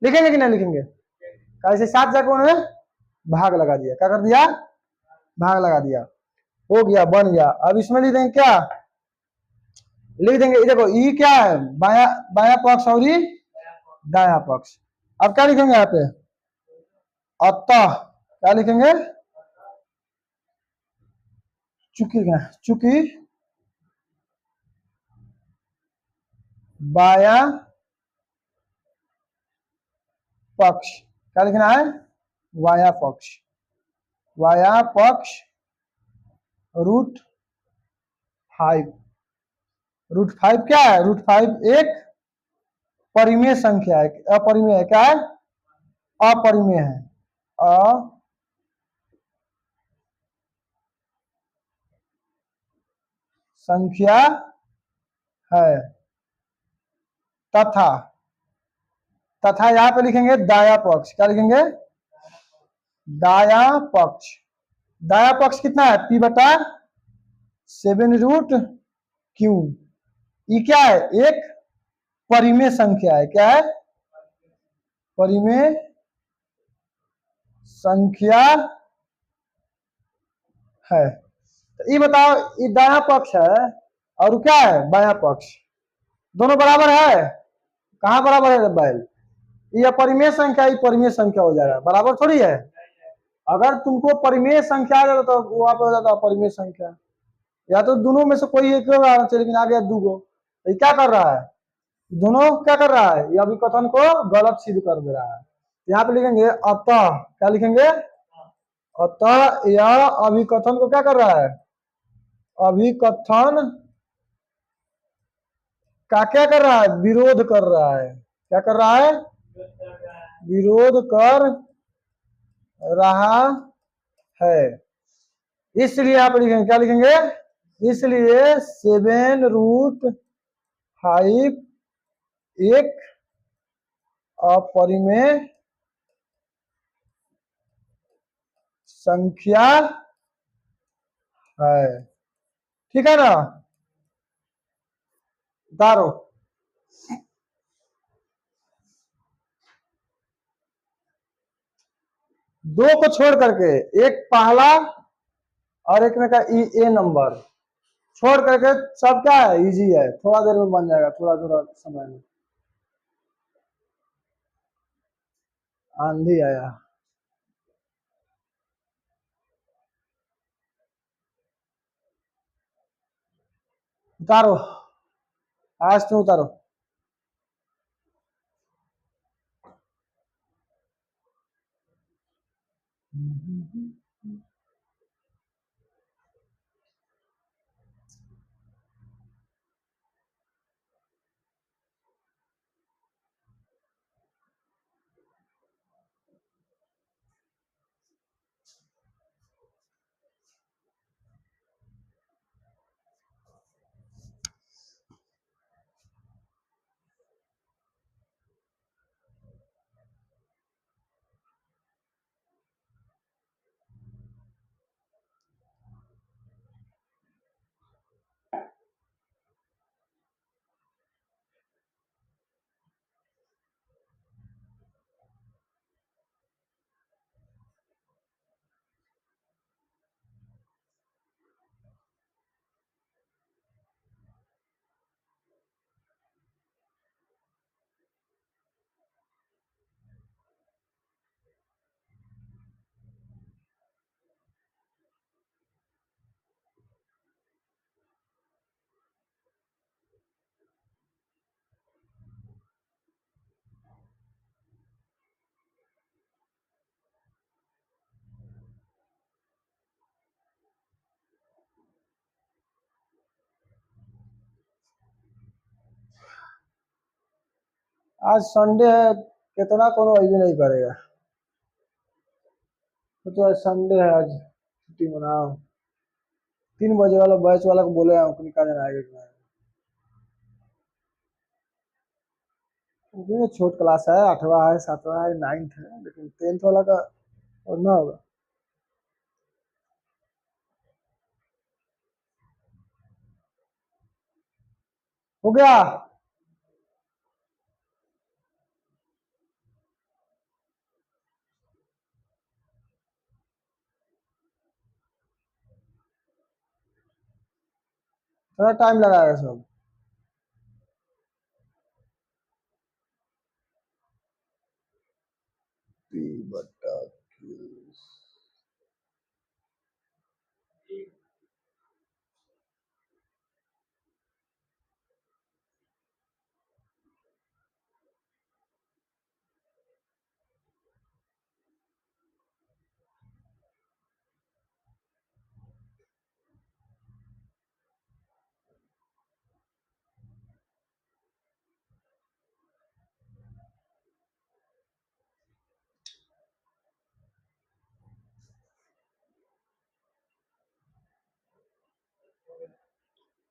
लिखेंगे कि नहीं लिखेंगे? कैसे 7 जगह उन्होंने भाग लगा दिया, क्या कर दिया, भाग लगा दिया, हो गया, बन गया। अब इसमें लिख देंगे क्या, लिख देंगे देखो ई क्या है, बाया बाया पक्ष और ई दाया पक्ष। अब क्या लिखेंगे यहाँ पे, अतः क्या लिखेंगे, चूंकि बाया पक्ष, क्या लिखना है, वाया पक्ष, वाया पक्ष √5। √5 क्या है, √5 एक परिमेय संख्या है, अपरिमेय है, क्या है, अपरिमेय है, संख्या है। तथा, तथा यहाँ पे लिखेंगे दाया पक्ष, क्या लिखेंगे, दाया पक्ष। दाया पक्ष कितना है, p/7√q। ये क्या है, एक परिमेय संख्या है, क्या है, परिमेय संख्या है। तो ये बताओ, ये दाया पक्ष है और क्या है, बाया पक्ष, दोनों बराबर है? कहाँ बराबर है बैल, ये परिमेय संख्या, ये परिमेय संख्या हो जाएगा, बराबर थोड़ी है। अगर तुमको परिमेय संख्या आ जाता तो वहां पे हो जाता परिमेय संख्या, या तो दोनों में से कोई एक आना चाहिए, लेकिन आ गया दूगो। तो क्या कर रहा है, दोनों क्या कर रहा है, ये अभिकथन को गलत सिद्ध कर दे रहा है। यहाँ पे लिखेंगे अतः, क्या लिखेंगे, अतः यह अभिकथन को क्या कर रहा है, अभिकथन का क्या कर रहा है, विरोध कर रहा है। क्या कर रहा है, विरोध कर रहा है। इसलिए आप लिखेंगे, क्या लिखेंगे, इसलिए 7√5 एक अपरिमेय संख्या है। ठीक है ना, उतारो। दो को छोड़ करके, एक पहला और एक में का ए नंबर छोड़ करके सब क्या है, इजी है, थोड़ा देर में बन जाएगा, थोड़ा थोड़ा समय में। आंधी आया, उतारो, आज तो उतारो। आज संडे है, कितना कोनो अभी नहीं करेगा। तो आज संडे है, आज छुट्टी मनाओ। 3 बजे वाला बैच वाला को बोले हैं निकाल देना आएगा कि नहीं। क्योंकि छोट क्लास है, 8वां है, 7वां है, 9th है, लेकिन 10th वाला का और ना होगा। हो गया। थोड़ा टाइम लगाएगा सब। पी बटा क्यू।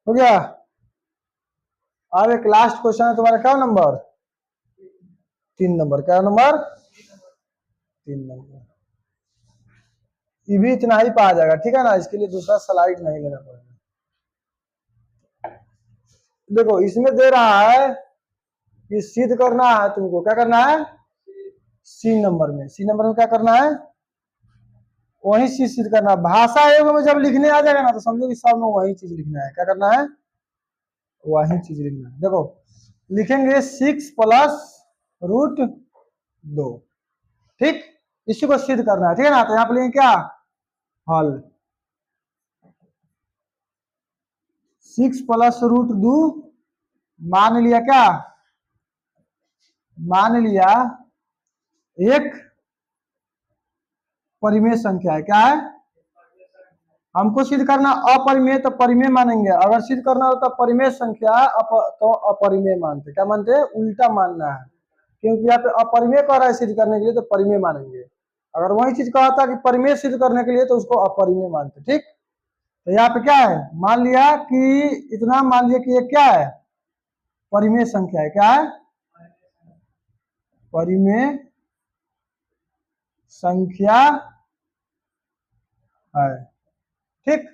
हो गया। अब एक लास्ट क्वेश्चन है तुम्हारा, क्या नंबर? 3 नंबर। क्या नंबर? 3 नंबर। ये भी इतना ही पा जाएगा, ठीक है ना, इसके लिए दूसरा स्लाइड नहीं लेना पड़ेगा। देखो इसमें दे रहा है कि सिद्ध करना है तुमको, क्या करना है? सी नंबर में क्या करना है? वही चीज सिद्ध करना है। भाषा एवं में जब लिखने आ जाएगा ना तो समझो कि सब में वही चीज लिखना है। क्या करना है? वही चीज लिखना है। देखो लिखेंगे 6 + √2, ठीक। इसी को सिद्ध करना है, ठीक है ना। तो यहाँ पे लिखेंगे क्या? हल। 6 + √2 मान लिया क्या? मान लिया एक परिमेय संख्या है। क्या है? हमको सिद्ध करना अपरिमेय, तो परिमेय मानेंगे। अगर सिद्ध करना होता परिमेय संख्या तो अपरिमेय मानते। क्या मानते हैं? उल्टा मानना है, क्योंकि यहाँ पे अपरिमेय कह रहा है सिद्ध करने के लिए, तो परिमेय मानेंगे। अगर वही चीज कहा था कि परिमेय सिद्ध करने के लिए, तो उसको अपरिमेय मानते, ठीक। तो यहाँ पे क्या है? मान लिया कि इतना, मान लिया कि ये क्या है? परिमेय संख्या है। क्या है? परिमेय संख्या है, ठीक।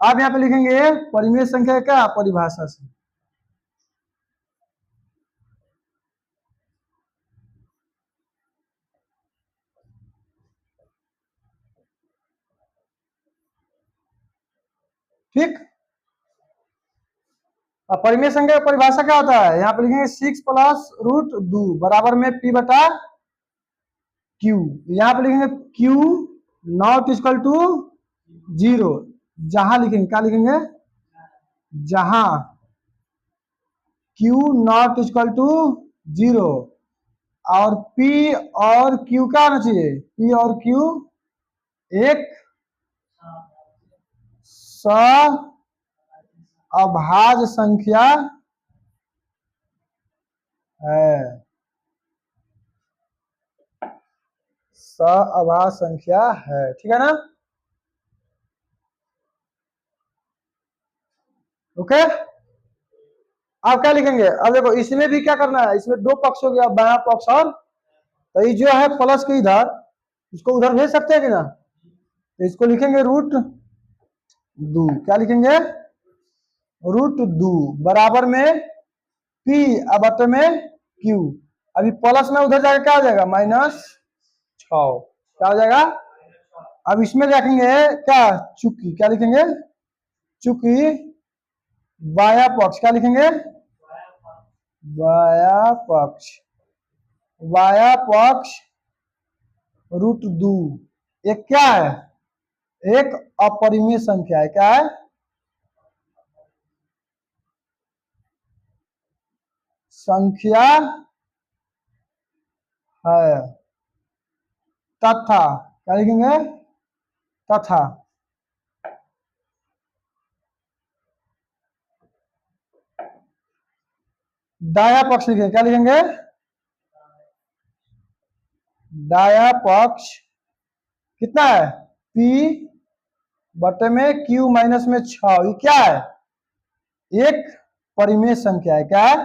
आप यहाँ पे लिखेंगे परिमेय संख्या क्या? परिभाषा से। ठीक। अब परिमेय संख्या की परिभाषा क्या होता है? यहाँ पे लिखेंगे 6 + √2 बराबर में P बटा Q। यहाँ पे लिखेंगे Q नॉट इक्वल टू 0। जहां लिखेंगे, क्या लिखेंगे? जहां Q नॉट इक्वल टू 0 और P और Q क्या होना चाहिए? P और Q एक अभाज्य संख्या है। अभाज्य संख्या है, ठीक है ना। ओके। आप क्या लिखेंगे? अब देखो इसमें भी क्या करना है, इसमें 2 पक्ष हो गया, बायां पक्ष और, तो ये जो है प्लस के इधर, इसको उधर भेज सकते हैं कि ना। तो इसको लिखेंगे √2। क्या लिखेंगे? √2 बराबर में P अब बटे में Q। अभी प्लस में उधर जाकर क्या हो जाएगा? -6। क्या हो जाएगा? अब इसमें रखेंगे क्या? चूंकि। क्या लिखेंगे? चूंकि बाया पक्ष। क्या लिखेंगे? बाया पक्ष। बाया पक्ष √2 एक क्या है? एक अपरिमेय संख्या है। क्या है? संख्या है तथा। क्या लिखेंगे? तथा दाया पक्ष लिखेंगे। क्या लिखेंगे? दाया पक्ष कितना है, P बटे में Q माइनस में 6, ये क्या है, एक परिमेय संख्या है, क्या है,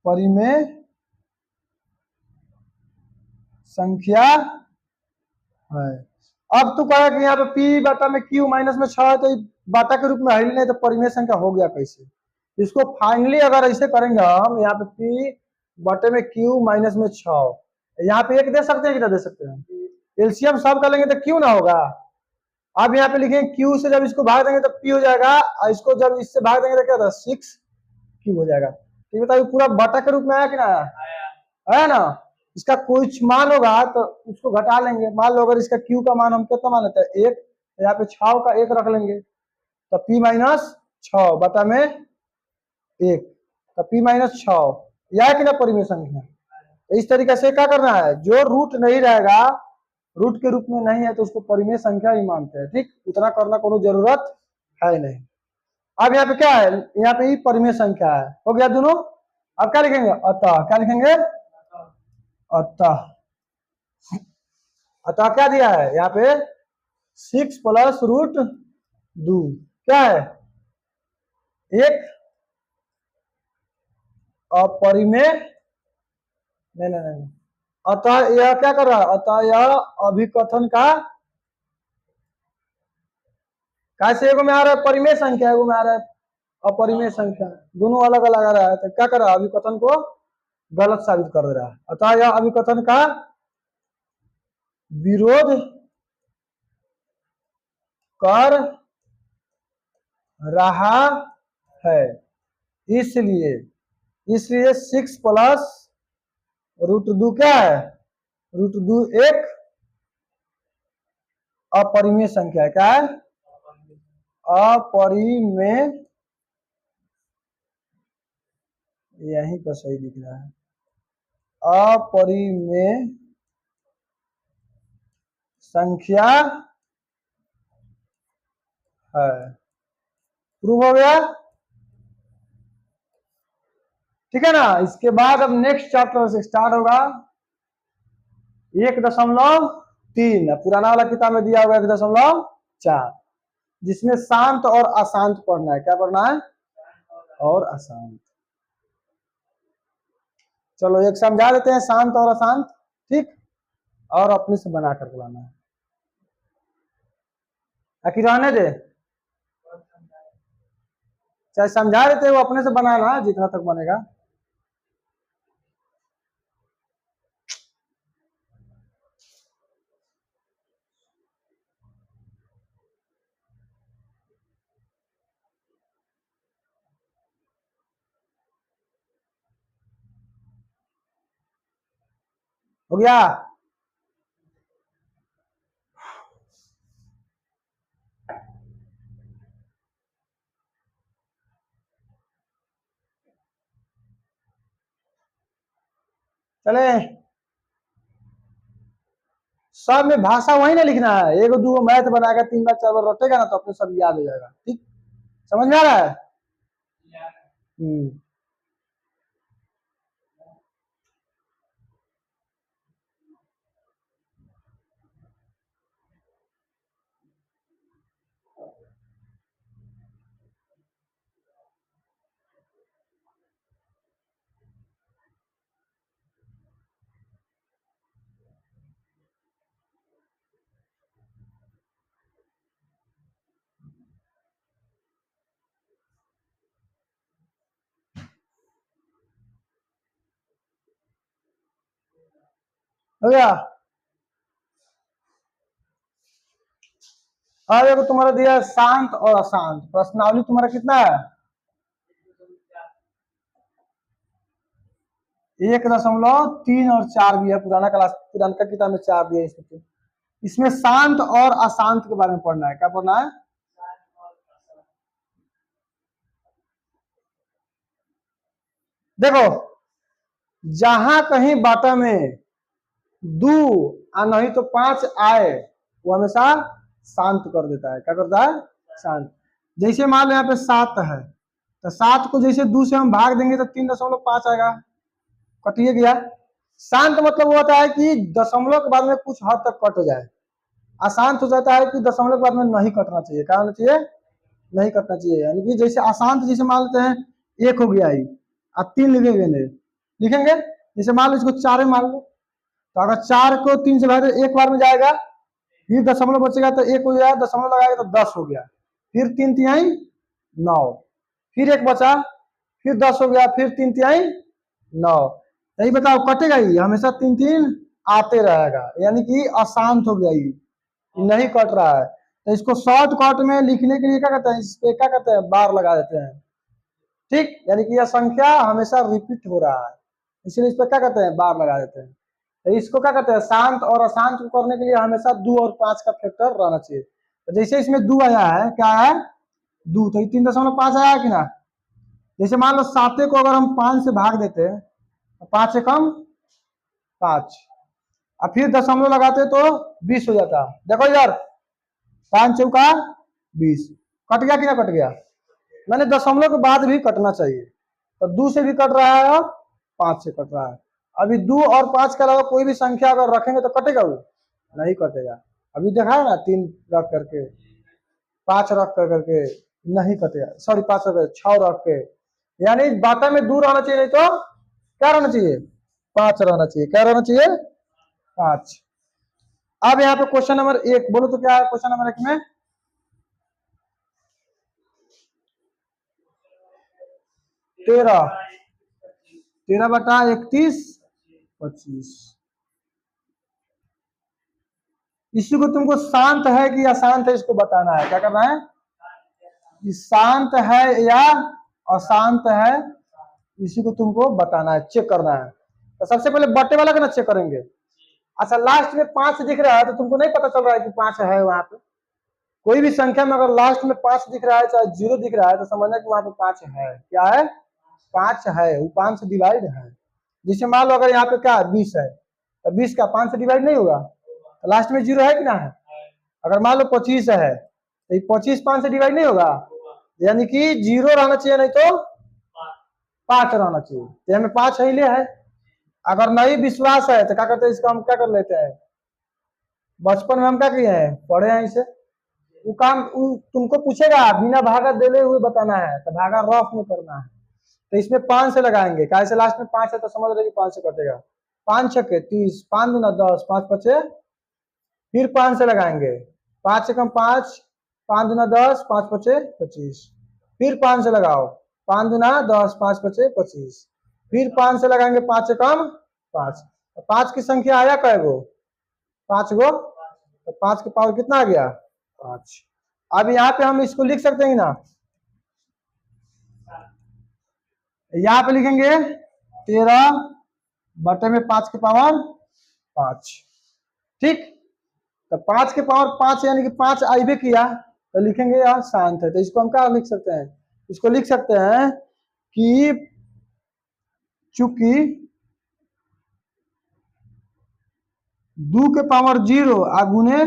परिमेय संख्या है। अब तू कहे कि यहाँ पे P बटा में Q माइनस में 6 है, तो बाटा के रूप में है ही नहीं, तो परिमेय संख्या हो गया कैसे। इसको फाइनली अगर ऐसे करेंगे हम, यहाँ पे P बटे में Q माइनस में 6, यहाँ पे एक दे सकते हैं, कितना दे सकते हैं, एलसीएम सब कर लेंगे तो क्यू ना होगा। अब यहाँ पे लिखेंगे Q से जब इसको भाग देंगे तो P हो जाएगा, और इसको जब इससे भाग देंगे तो क्या होगा, 6Q हो जाएगा। ठीक बताइए, पूरा बटा के रूप में आया कि ना आया, है ना। इसका कुछ मान होगा तो उसको घटा लेंगे। मान लो अगर इसका Q का मान हम कितना मान लेते हैं, 1, यहाँ पे 6 का 1 रख लेंगे, तो P माइनस 6 बटा में 1, तो P माइनस 6 यह कि ना परिमेय संख्या। तो इस तरीके से क्या करना है, जो रूट नहीं रहेगा, रूट के रूप में नहीं है, तो उसको परिमेय संख्या ही मानते हैं। ठीक, उतना करना कोई जरूरत है नहीं। अब यहाँ पे क्या है, यहाँ पे ही परिमेय संख्या है, हो गया दोनों। अब क्या लिखेंगे, अतः, क्या लिखेंगे, अतः, अतः क्या दिया है यहाँ पे, 6 प्लस रूट 2 क्या है, एक अपरिमेय, नहीं नहीं नहीं, अतः यह क्या कर रहा है, अतः यह अभिकथन का, कैसे एगो में आ रहा है परिमेय संख्या, एगो में आ रहा है अपरिमेय संख्या, दोनों अलग अलग आ रहा है, तो क्या कर रहा है, अभिकथन को गलत साबित कर दे रहा है। अतः यह अभिकथन का विरोध कर रहा है, इसलिए 6 प्लस रूट 2 क्या है, रूट 2 एक अपरिमेय संख्या है, क्या है, अपरिमेय, यहीं पर सही लिख रहा है, अपरिमेय संख्या है। प्रूव हो गया, ठीक है ना। इसके बाद अब नेक्स्ट चैप्टर से स्टार्ट होगा 1.3, पुराना वाला किताब में दिया हुआ 1.4, जिसमें शांत और अशांत पढ़ना है। क्या पढ़ना है, और अशांत। चलो एक समझा देते हैं, शांत और अशांत, ठीक, और अपने से बना कर बुलाना है, आखिर रहने दे, चाहे समझा देते हैं, वो अपने से बनाना जितना तक बनेगा। हो गया, चले। सब में भाषा वही ना लिखना है, एक दो मैथ बनाएगा, 3 बार 4 बार रटेगा ना, तो अपने सब याद हो जाएगा। ठीक, समझ में आ रहा है। हो गया। और देखो तुम्हारा दिया है शांत और अशांत, प्रश्नावली तुम्हारा कितना है, 1.3 और 4 भी है, पुराना क्लास, पुराना किताब में 4 दिया है। इसमें शांत और अशांत के बारे में पढ़ना है। क्या पढ़ना है, देखो जहां कहीं बाटा में 2 और नहीं तो 5 आए, वो हमेशा शांत कर देता है। क्या करता है, शांत। जैसे मान लो यहाँ पे 7 है, तो 7 को जैसे 2 से हम भाग देंगे तो 3.5 आएगा, कटिए गया। शांत मतलब वो होता है कि दशमलव के बाद में कुछ हद तक कट जाए। अशांत हो जाता है कि दशमलव के बाद में नहीं कटना चाहिए। क्या होना चाहिए? नहीं कटना चाहिए। यानी कि जैसे अशांत, जैसे मान लेते हैं एक हो गया ही, अब 3 लिखेंगे नहीं, लिखेंगे जैसे मान लो इसको 4 मान लो, तो अगर 4 को 3 से भाग एक बार में जाएगा, फिर दशमलव बचेगा तो 1 हो जाएगा, दशमलव लगाएगा तो 10 हो गया, फिर 3 तिहाई 9, फिर 1 बचा, फिर 10 हो गया, फिर 3 तिहाई 9। यही बताओ कटेगा ही हमेशा 3 3 आते रहेगा, यानी कि अशांत हो गया ये, नहीं कट रहा है। तो इसको शॉर्ट कट में लिखने के लिए क्या कहते हैं, इस पे क्या कहते हैं, बार लगा देते हैं। ठीक, यानी कि यह संख्या हमेशा रिपीट हो रहा है, इसलिए इस पर क्या कहते हैं, बार लगा देते हैं। तो इसको क्या कहते हैं, शांत और अशांत को करने के लिए हमेशा 2 और 5 का फैक्टर रहना चाहिए। तो जैसे इसमें 2 आया है, क्या है 2, तो 3.5 आया कि ना। जैसे मान लो 7 को अगर हम 5 से भाग देते हैं तो 5 से कम 5, और फिर दशमलव लगाते तो 20 हो जाता। देखो यार, 5 चौका 20, कट गया कि ना कट गया। मैंने दशमलव के बाद भी कटना चाहिए, तो 2 से भी कट रहा है और 5 से कट रहा है। अभी 2 और 5 के अलावा कोई भी संख्या अगर रखेंगे तो कटेगा, वो नहीं कटेगा। अभी देखा है ना, 3 रख करके, 5 रख कर करके नहीं कटेगा, सॉरी 5 रख 6 रख के, यानी बाटा में 2 रहना चाहिए, नहीं तो क्या रहना चाहिए, 5 रहना चाहिए। क्या रहना चाहिए, 5। अब यहाँ पे क्वेश्चन नंबर 1 बोलो तो क्या है क्वेश्चन नंबर 1 में, 13 बटा 31 25। इसी को तुमको शांत है कि अशांत है इसको बताना है। क्या करना है, कि शांत है या अशांत है, इसी को तुमको बताना है, चेक करना है। तो सबसे पहले बटे वाला का ना चेक करेंगे। अच्छा, लास्ट में 5 दिख रहा है तो तुमको नहीं पता चल रहा है कि 5 है वहां पे। कोई भी संख्या में अगर लास्ट में 5 दिख रहा है, चाहे 0 दिख रहा है, तो समझना कि वहां पे 5 है। क्या है, 5 है, वो 5 से डिवाइड है। जैसे मान लो अगर यहाँ पे क्या 20 है, तो 20 का 5 से डिवाइड नहीं होगा, तो लास्ट में 0 है कि ना है। अगर मान लो 25 है, तो 25 5 से डिवाइड नहीं होगा, यानी कि 0 रहना चाहिए, नहीं तो 5 रहना चाहिए। तो हमें 5 ही ले है। अगर नहीं विश्वास है तो क्या करते हैं, इसका हम क्या कर लेते हैं, बचपन में हम क्या किए हैं, पढ़े हैं इसे। वो काम तुमको पूछेगा बिना भागा देले हुए बताना है, तो भागा रफ में करना है। तो इसमें 5 से लगाएंगे, कैसे लास्ट में 5 है तो समझ रहे 5 से कटेगा। 5 छक्के 30, 5 दूना 10, 5 पचे, फिर 5 से लगाएंगे, 5 से कम 5, 5 दूना 10, 5 पचे 25, फिर 5 से लगाओ, 5 दूना 10, 5 पचे 25, फिर 5 से लगाएंगे, 5 से कम 5। तो 5 की संख्या आया कै गो, 5 गो, तो 5 के पावर कितना आ गया, 5। अब यहाँ पे हम इसको लिख सकते हैं ना, यहाँ पे लिखेंगे 13 बटे में 5 के पावर 5। ठीक, तो 5 के पावर 5 यानी कि 5 आईबे किया, तो लिखेंगे यहाँ शांत है। तो इसको हम क्या लिख सकते हैं, इसको लिख सकते हैं कि चूंकि 2 के पावर 0 गुने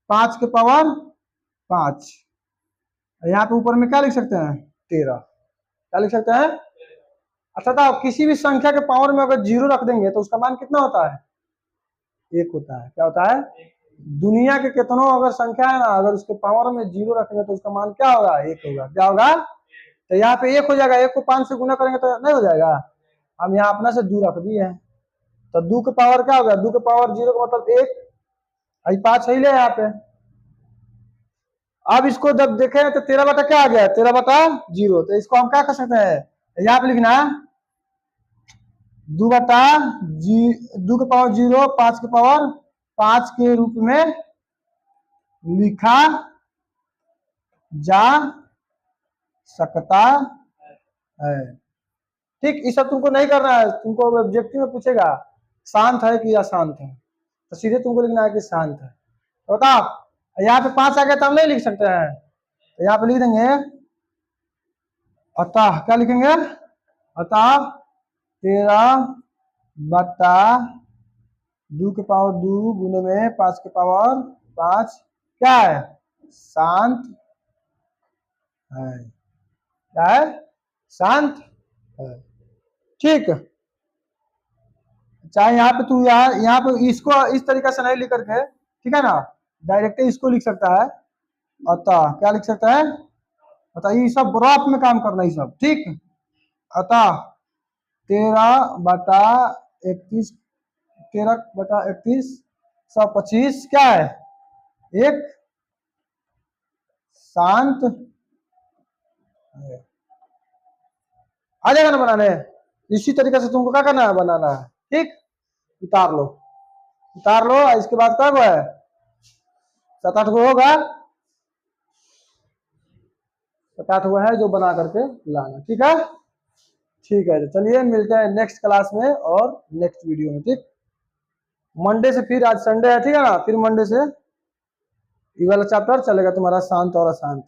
5 के पावर 5, यहाँ पे ऊपर में क्या लिख सकते हैं, 13। क्या लिख सकते हैं, अच्छा था, किसी भी संख्या के पावर में अगर 0 रख देंगे तो उसका मान कितना होता है, 1 होता है। क्या होता है, दुनिया के कितनों अगर संख्या है ना, अगर उसके पावर में 0 रखेंगे तो उसका मान क्या होगा, 1 होगा। क्या होगा, तो यहाँ पे 1 हो जाएगा, 1 को 5 से गुना करेंगे तो नहीं हो जाएगा। हम यहाँ अपना से 2 रख दिए हैं, तो 2 के पावर क्या होगा, 2 के पावर 0 का मतलब 1, अभी 5 है ले यहाँ पे। अब इसको जब देखें तो 13 बटा क्या आ गया, 13 बटा 0। तो इसको हम क्या कर सकते हैं, यहाँ पे लिखना 2 बटा 2 के पावर 0, 5 के पावर 5 के रूप में लिखा जा सकता है। ठीक, ये सब तुमको नहीं करना है, तुमको ऑब्जेक्टिव में पूछेगा शांत है कि अशांत है, तो सीधे तुमको लिखना है कि शांत है। तो बताओ यहाँ पे 5 आ गया तो हम नहीं लिख सकते हैं, तो यहाँ पे लिख देंगे अतः, क्या लिखेंगे, अतः 13 बटा 2 के पावर 2 गुने में 5 के पावर 5 क्या है, शांत है। क्या है, शांत है। ठीक, चाहे यहाँ पे तू यहाँ पे इसको इस तरीके से नहीं लिख करके, ठीक है ना, डायरेक्ट इसको लिख सकता है। अतः क्या लिख सकता है, अतः ये सब रफ में काम करना, ये सब ठीक। अतः 13/31, 13/31/25 क्या है, एक शांत, आ जाएगा ना बनाने। इसी तरीके से तुमको क्या करना है, बनाना है, ठीक। उतार लो, उतार लो। इसके बाद क्या हुआ है, 7-8 गो होगा, 7-8 गो है जो बना करके लाना, ठीक है। ठीक है, तो चलिए मिलते हैं नेक्स्ट क्लास में और नेक्स्ट वीडियो में, ठीक। मंडे से फिर, आज संडे है, ठीक है ना, फिर मंडे से ये वाला चैप्टर चलेगा तुम्हारा, शांत और अशांत।